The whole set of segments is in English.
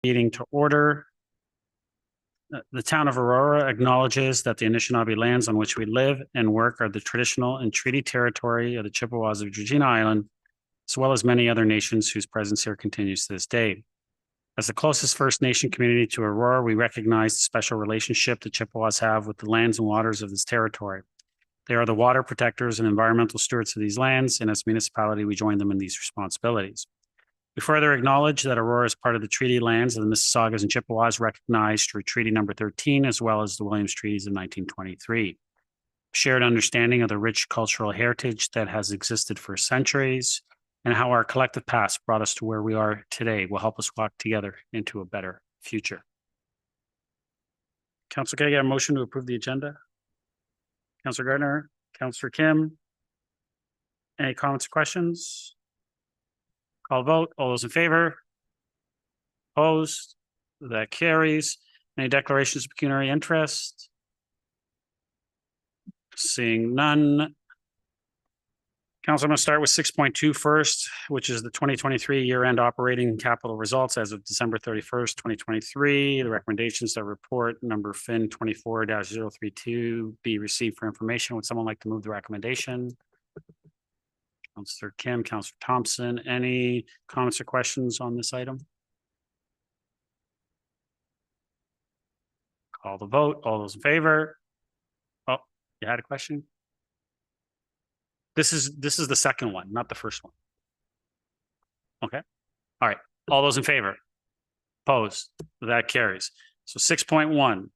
Meeting to order. The town of Aurora acknowledges that the Anishinaabe lands on which we live and work are the traditional and treaty territory of the Chippewas of Georgina Island, as well as many other nations whose presence here continues to this day. As the closest First Nation community to Aurora, we recognize the special relationship the Chippewas have with the lands and waters of this territory. They are the water protectors and environmental stewards of these lands, and as a municipality, we join them in these responsibilities. We further acknowledge that Aurora is part of the treaty lands of the Mississaugas and Chippewas recognized through Treaty Number 13, as well as the Williams Treaties of 1923. Shared understanding of the rich cultural heritage that has existed for centuries and how our collective past brought us to where we are today will help us walk together into a better future. Council, can I get a motion to approve the agenda? Councilor Gardner, Councilor Kim. Any comments or questions? Call vote. All those in favor? Opposed? That carries. Any declarations of pecuniary interest? Seeing none. Council, I'm going to start with 6.2 first, which is the 2023 year-end operating capital results as of December 31st, 2023. The recommendations that report number FIN 24-032 be received for information. Would someone like to move the recommendation? Councilor Kim, Councilor Thompson, any comments or questions on this item? Call the vote. All those in favor? Oh, you had a question? This is the second one, not the first one. Okay. All right. All those in favor? Opposed? That carries. So 6.1.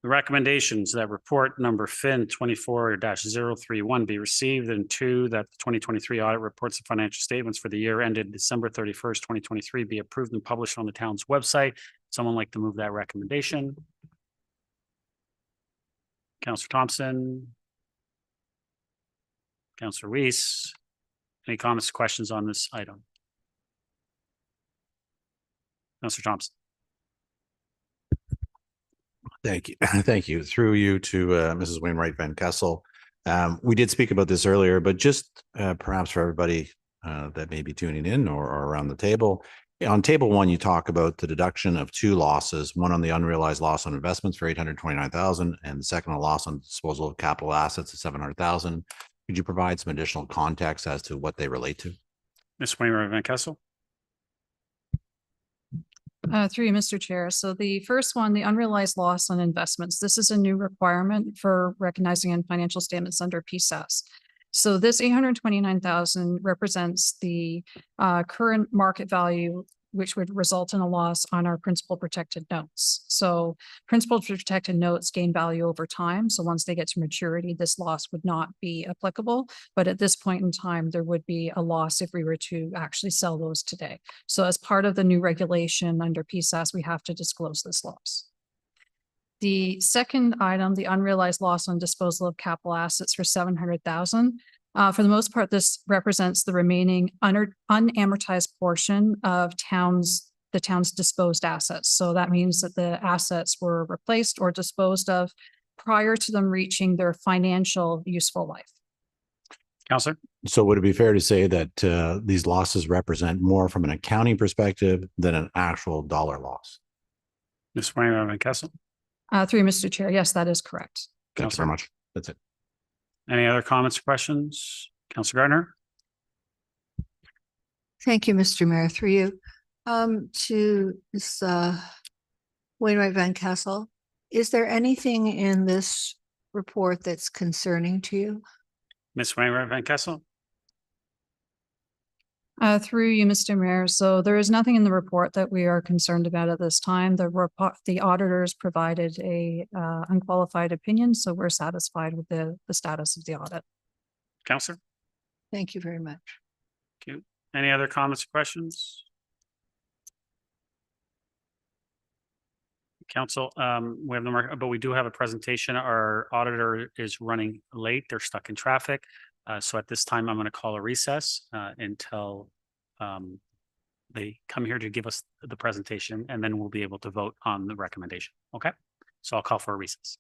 The recommendations that report number FIN 24-031 be received, and 2, that the 2023 audit reports and financial statements for the year ended December 31st, 2023 be approved and published on the town's website. Someone like to move that recommendation? Councilor Thompson? Councilor Weiss? Any comments or questions on this item? Councilor Thompson? Thank you. Thank you. Through you to Mrs. Wainwright Van Kessel. We did speak about this earlier, but just perhaps for everybody that may be tuning in or around the table. On table 1, you talk about the deduction of 2 losses, one on the unrealized loss on investments for $829,000 and the second a loss on disposal of capital assets of $700,000. Could you provide some additional context as to what they relate to? Ms. Wainwright Van Kessel? Through you, Mr. Chair. So the first one, the unrealized loss on investments. This is a new requirement for recognizing in financial statements under PSAS. So this 829,000 represents the current market value, which would result in a loss on our principal protected notes. So principal protected notes gain value over time. So once they get to maturity, this loss would not be applicable. But at this point in time, there would be a loss if we were to actually sell those today. So as part of the new regulation under PSAS, we have to disclose this loss. The second item, the unrealized loss on disposal of capital assets for $700,000. For the most part, this represents the remaining unamortized portion of the town's disposed assets. So that means that the assets were replaced or disposed of prior to them reaching their financial useful life. Councilor? So would it be fair to say that these losses represent more from an accounting perspective than an actual dollar loss? Ms. Wainwright Van Kessel? Through you, Mr. Chair. Yes, that is correct. Thank you very much. That's it. Any other comments or questions? Councilor Gardner? Thank you, Mr. Mayor. Through you. To Ms. Wainwright Van Kessel, is there anything in this report that's concerning to you? Ms. Wainwright Van Kessel? Through you, Mr. Mayor. So there is nothing in the report that we are concerned about at this time. The auditors provided a unqualified opinion, so we're satisfied with the status of the audit. Councilor? Thank you very much. Thank you. Any other comments or questions? Council, we have no more, but we do have a presentation. Our auditor is running late. They're stuck in traffic. So at this time, I'm going to call a recess until they come here to give us the presentation, and then we'll be able to vote on the recommendation. Okay, so I'll call for a recess.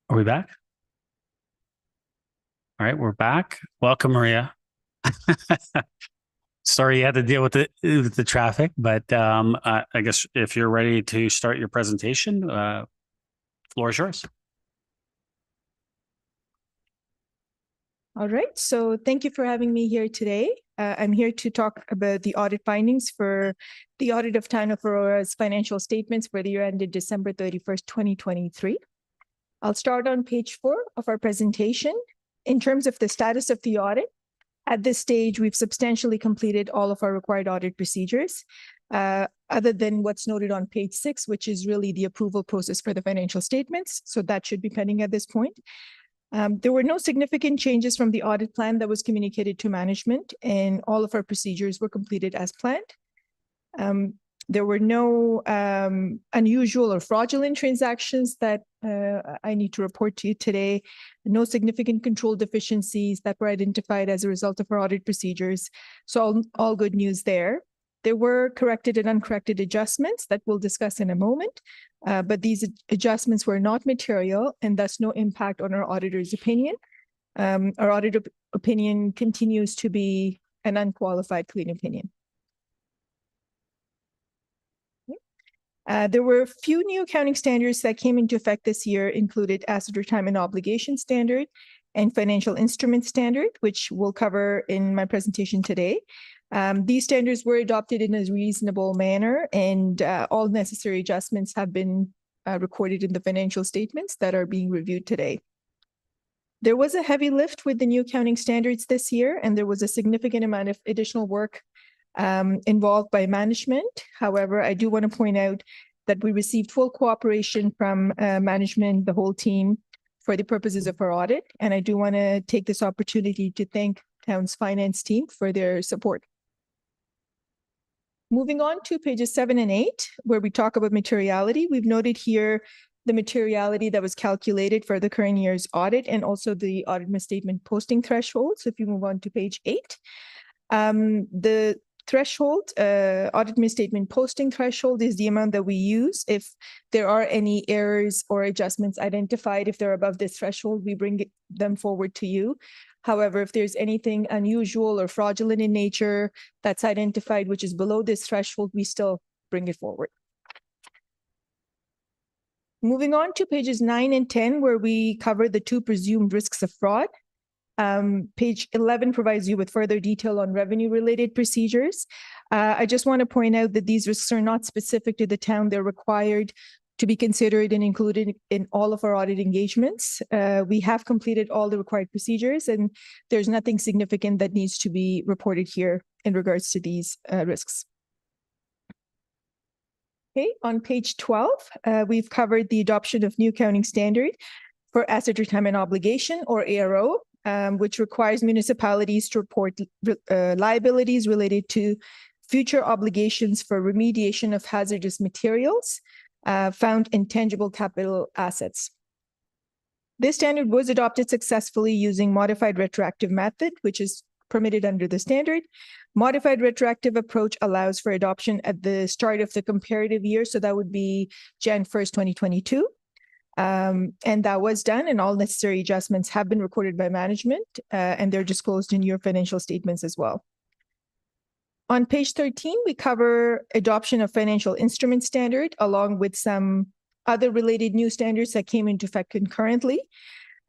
Are we back? All right, we're back. Welcome, Maria. Sorry you had to deal with the traffic, but I guess if you're ready to start your presentation, floor is yours. All right, so thank you for having me here today. I'm here to talk about the audit findings for the audit of Town of Aurora's financial statements for the year ended December 31st, 2023. I'll start on page 4 of our presentation. In terms of the status of the audit, at this stage, we've substantially completed all of our required audit procedures, other than what's noted on page 6, which is really the approval process for the financial statements. So that should be pending at this point. There were no significant changes from the audit plan that was communicated to management, and all of our procedures were completed as planned. There were no unusual or fraudulent transactions that I need to report to you today. No significant control deficiencies that were identified as a result of our audit procedures. So all good news there. There were corrected and uncorrected adjustments that we'll discuss in a moment, but these adjustments were not material and thus no impact on our auditor's opinion. Our auditor opinion continues to be an unqualified clean opinion. There were a few new accounting standards that came into effect this year, included asset retirement obligation standard and financial instrument standard, which we'll cover in my presentation today. These standards were adopted in a reasonable manner, and all necessary adjustments have been recorded in the financial statements that are being reviewed today. There was a heavy lift with the new accounting standards this year, and there was a significant amount of additional work involved by management. However, I do want to point out that we received full cooperation from management, the whole team, for the purposes of our audit. And I do want to take this opportunity to thank Town's finance team for their support. Moving on to pages 7 and 8, where we talk about materiality, we've noted here the materiality that was calculated for the current year's audit and also the audit misstatement posting threshold. So if you move on to page 8, the threshold, audit misstatement posting threshold, is the amount that we use if there are any errors or adjustments identified. If they're above this threshold, we bring them forward to you. However, if there's anything unusual or fraudulent in nature that's identified, which is below this threshold, we still bring it forward. Moving on to pages 9 and 10, where we cover the 2 presumed risks of fraud. Page 11 provides you with further detail on revenue-related procedures. I just want to point out that these risks are not specific to the town. They're required to be considered and included in all of our audit engagements. We have completed all the required procedures, and there's nothing significant that needs to be reported here in regards to these risks. Okay, on page 12, we've covered the adoption of new accounting standard for asset retirement obligation, or ARO, which requires municipalities to report liabilities related to future obligations for remediation of hazardous materials found in tangible capital assets. This standard was adopted successfully using modified retroactive method, which is permitted under the standard. Modified retroactive approach allows for adoption at the start of the comparative year, so that would be Jan 1st, 2022. And that was done, and all necessary adjustments have been recorded by management, and they're disclosed in your financial statements as well. On page 13, we cover adoption of financial instrument standard, along with some other related new standards that came into effect concurrently.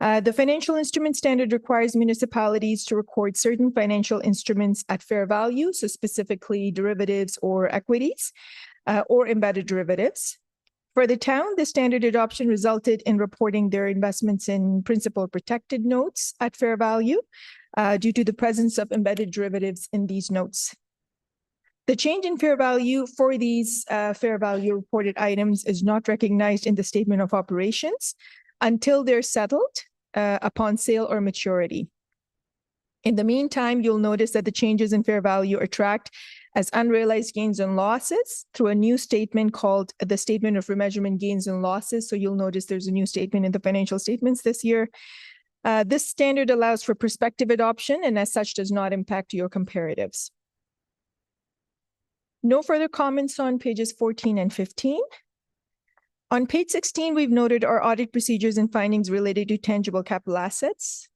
The financial instrument standard requires municipalities to record certain financial instruments at fair value, so specifically derivatives or equities, or embedded derivatives. For the town, the standard adoption resulted in reporting their investments in principal protected notes at fair value due to the presence of embedded derivatives in these notes. The change in fair value for these fair value reported items is not recognized in the statement of operations until they're settled upon sale or maturity. In the meantime, you'll notice that the changes in fair value are tracked as unrealized gains and losses through a new statement called the Statement of Remeasurement Gains and Losses. So you'll notice there's a new statement in the financial statements this year. This standard allows for prospective adoption and as such does not impact your comparatives. No further comments on pages 14 and 15. On page 16, we've noted our audit procedures and findings related to tangible capital assets.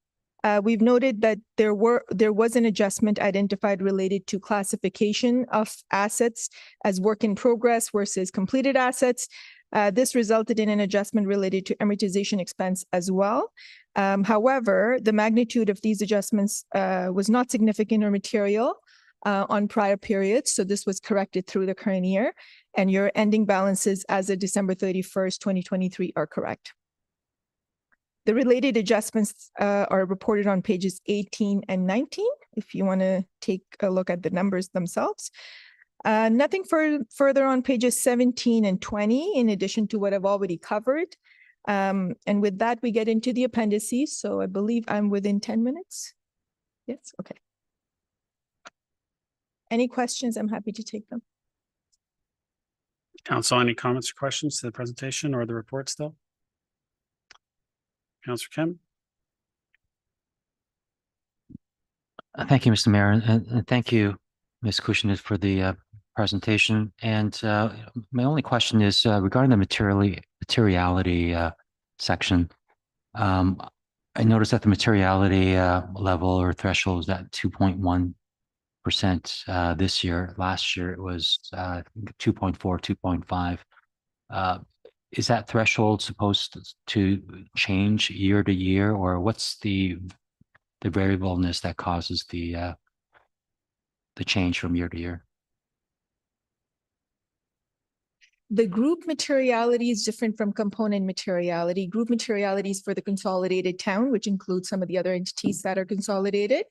We've noted that there was an adjustment identified related to classification of assets as work in progress versus completed assets. This resulted in an adjustment related to amortization expense as well. However, the magnitude of these adjustments was not significant or material on prior periods. So this was corrected through the current year, and your ending balances as of December 31st, 2023 are correct. The related adjustments are reported on pages 18 and 19, if you want to take a look at the numbers themselves. Nothing further on pages 17 and 20, in addition to what I've already covered. And with that, we get into the appendices. So I believe I'm within 10 minutes. Yes, okay. Any questions? I'm happy to take them. Council, any comments or questions to the presentation or the report still? Councillor Kim? Thank you, Mr. Mayor, and thank you, Ms. Cushionit, for the presentation. And my only question is regarding the materiality section. I noticed that the materiality level or threshold is at 2.1% this year. Last year it was 2.4, 2.5. Is that threshold supposed to change year to year, or what's the variableness that causes the change from year to year? The group materiality is different from component materiality. Group materiality is for the consolidated town, which includes some of the other entities that are consolidated.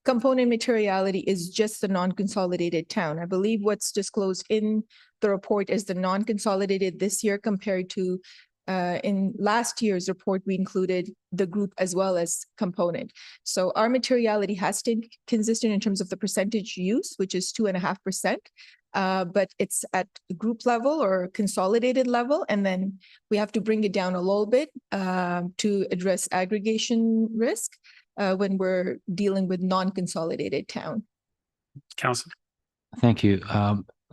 Component materiality is just the non-consolidated town. I believe what's disclosed in the report is the non-consolidated this year compared to in last year's report, we included the group as well as component. So our materiality has stayed consistent in terms of the percentage use, which is 2.5%. But it's at group level or consolidated level. And then we have to bring it down a little bit to address aggregation risk when we're dealing with non-consolidated town. Council? Thank you.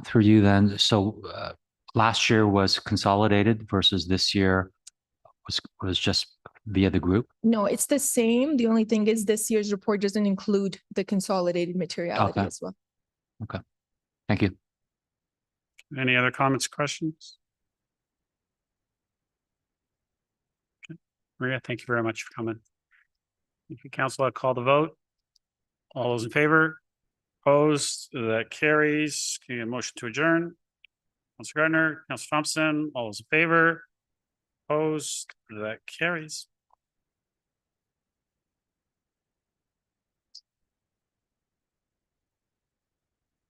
Through you then. So last year was consolidated versus this year was just via the group? No, it's the same. The only thing is this year's report doesn't include the consolidated materiality as well. Okay. Thank you. Any other comments, questions? Okay. Maria, thank you very much for coming. Thank you, Council. I'll call the vote. All those in favor? Opposed? That carries. Can you get a motion to adjourn? Councilor Gardner, Councilor Thompson, all those in favor? Opposed? That carries.